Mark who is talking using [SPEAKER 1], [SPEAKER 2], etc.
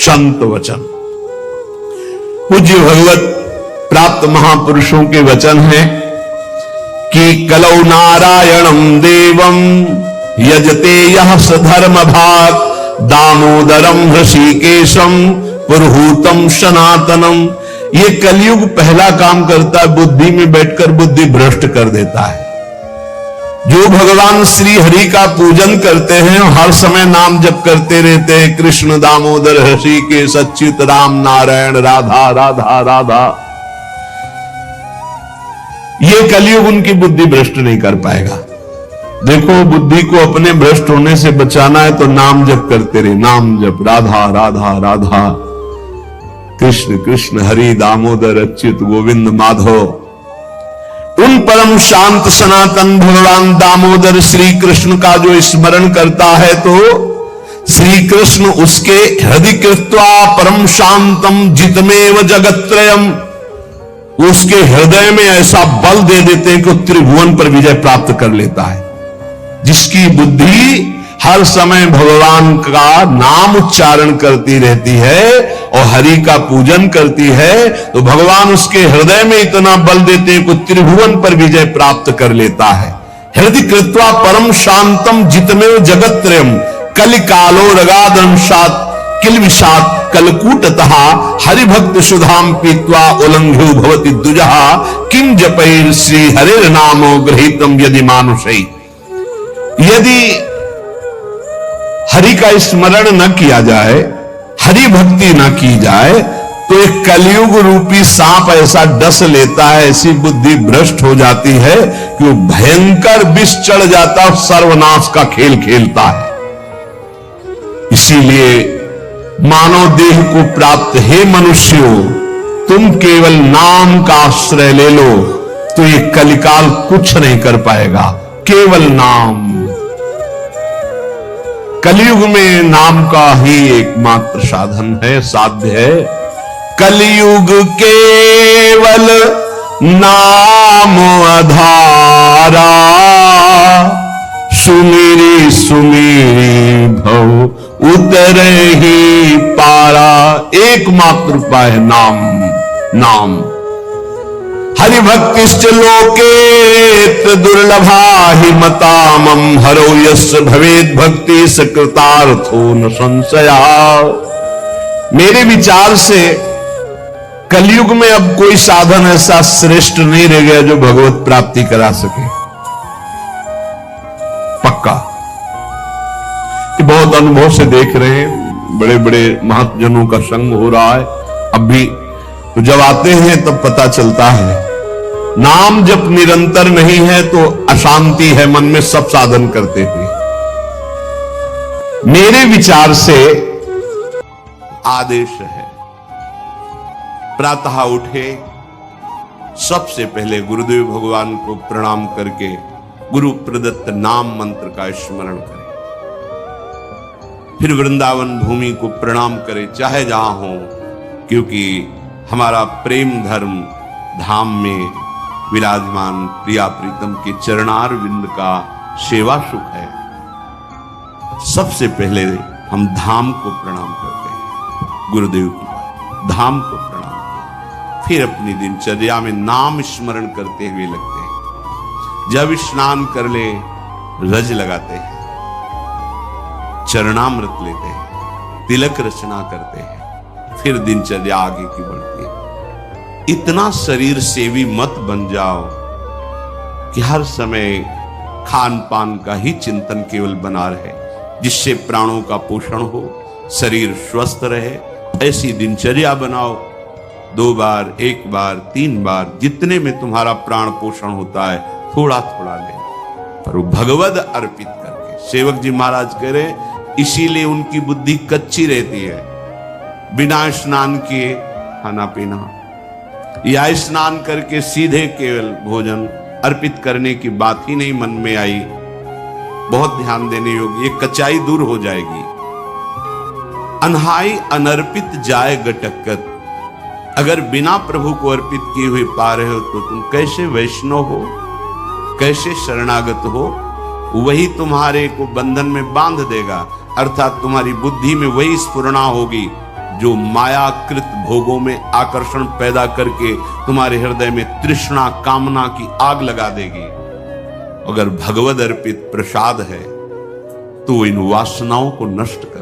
[SPEAKER 1] संत वचन। पूज्य भगवत प्राप्त महापुरुषों के वचन हैं कि कलौ नारायणं देवं यजते यः सधर्म भाग दामोदरम ऋषिकेशम पुरुहूतम सनातनम। ये कलयुग पहला काम करता है, बुद्धि में बैठकर बुद्धि भ्रष्ट कर देता है। जो भगवान श्री हरि का पूजन करते हैं, हर समय नाम जप करते रहते हैं, कृष्ण दामोदर ऋषिकेश अच्युत राम नारायण राधा राधा राधा, ये कलयुग उनकी बुद्धि भ्रष्ट नहीं कर पाएगा। देखो, बुद्धि को अपने भ्रष्ट होने से बचाना है तो नाम जप करते रहे, नाम जप, राधा राधा राधा, कृष्ण कृष्ण हरि दामोदर अच्युत गोविंद माधव। उन परम शांत सनातन भगवान दामोदर श्री कृष्ण का जो स्मरण करता है तो श्री कृष्ण उसके हृदय कृत्वा परम शांतम जितमेव जगत्त्रयम, उसके हृदय में ऐसा बल दे देते हैं कि त्रिभुवन पर विजय प्राप्त कर लेता है। जिसकी बुद्धि हर समय भगवान का नाम उच्चारण करती रहती है और हरि का पूजन करती है, तो भगवान उसके हृदय में इतना बल देते हैं कि त्रिभुवन पर विजय प्राप्त कर लेता है। हृदय कृत्वा परम शांतम जितमेव जगत्त्रयम कलिकालो रगादंशात किलविषात कलकूटतः हरिभक्त सुधाम पीत्वा उल्लंघ्यो भवति द्विजः किम जपैर श्री हरेर नामो गृहीतम यदि मानुषै। यदि हरि का स्मरण न किया जाए, हरि भक्ति न की जाए, तो एक कलयुग रूपी सांप ऐसा डस लेता है, ऐसी बुद्धि भ्रष्ट हो जाती है कि वो भयंकर विष चढ़ जाता है, सर्वनाश का खेल खेलता है। इसीलिए मानव देह को प्राप्त हे मनुष्यों, तुम केवल नाम का आश्रय ले लो तो ये कलिकाल कुछ नहीं कर पाएगा। केवल नाम, कलयुग में नाम का ही एकमात्र साधन है, साध्य है। कलयुग केवल नाम आधारा, सुमिरी सुमिरी भव उतरे ही पारा। एकमात्र उपाय है नाम, नाम। हरिभक्तिश्च लोकेत दुर्लभा हि मतामं हरो यस्य भवेद भक्ति सकृतार्थो न संशया। मेरे विचार से कलयुग में अब कोई साधन ऐसा श्रेष्ठ नहीं रह गया जो भगवत प्राप्ति करा सके। पक्का, कि बहुत अनुभव से देख रहे हैं, बड़े बड़े महाजनों का संग हो रहा है। अब भी तो जब आते हैं तब पता चलता है नाम जब निरंतर नहीं है तो अशांति है मन में, सब साधन करते हुए। मेरे विचार से आदेश है, प्रातः उठे सबसे पहले गुरुदेव भगवान को प्रणाम करके गुरु प्रदत्त नाम मंत्र का स्मरण करें, फिर वृंदावन भूमि को प्रणाम करें, चाहे जहां हो, क्योंकि हमारा प्रेम धर्म धाम में विराजमान प्रिया प्रीतम के चरणार विंद का सेवा सुख है। सबसे पहले हम धाम को प्रणाम करते हैं, गुरुदेव की धाम को प्रणाम, फिर अपनी दिनचर्या में नाम स्मरण करते हुए लगते हैं। जब स्नान कर ले रज लगाते हैं, चरणामृत लेते हैं, तिलक रचना करते हैं, फिर दिनचर्या आगे की बढ़ती है। इतना शरीर सेवी मत बन जाओ कि हर समय खान पान का ही चिंतन केवल बना रहे, जिससे प्राणों का पोषण हो, शरीर स्वस्थ रहे। ऐसी दिनचर्या बनाओ, 2 बार, 1 बार, 3 बार, जितने में तुम्हारा प्राण पोषण होता है थोड़ा थोड़ा ले, पर वो भगवद अर्पित करके। सेवक जी महाराज कह रहे, इसीलिए उनकी बुद्धि कच्ची रहती है। बिना स्नान किए खाना पीना या स्नान करके सीधे केवल भोजन अर्पित करने की बात ही नहीं मन में आई। बहुत ध्यान देने योग्य, ये कचाई दूर हो जाएगी। अनहाई अनर्पित जाए गटकत, अगर बिना प्रभु को अर्पित किए हुए पा रहे हो तो तुम कैसे वैष्णव हो, कैसे शरणागत हो। वही तुम्हारे को बंधन में बांध देगा, अर्थात तुम्हारी बुद्धि में वही स्फुरणा होगी जो मायाकृत भोगों में आकर्षण पैदा करके तुम्हारे हृदय में तृष्णा कामना की आग लगा देगी। अगर भगवद अर्पित प्रसाद है तो इन वासनाओं को नष्ट कर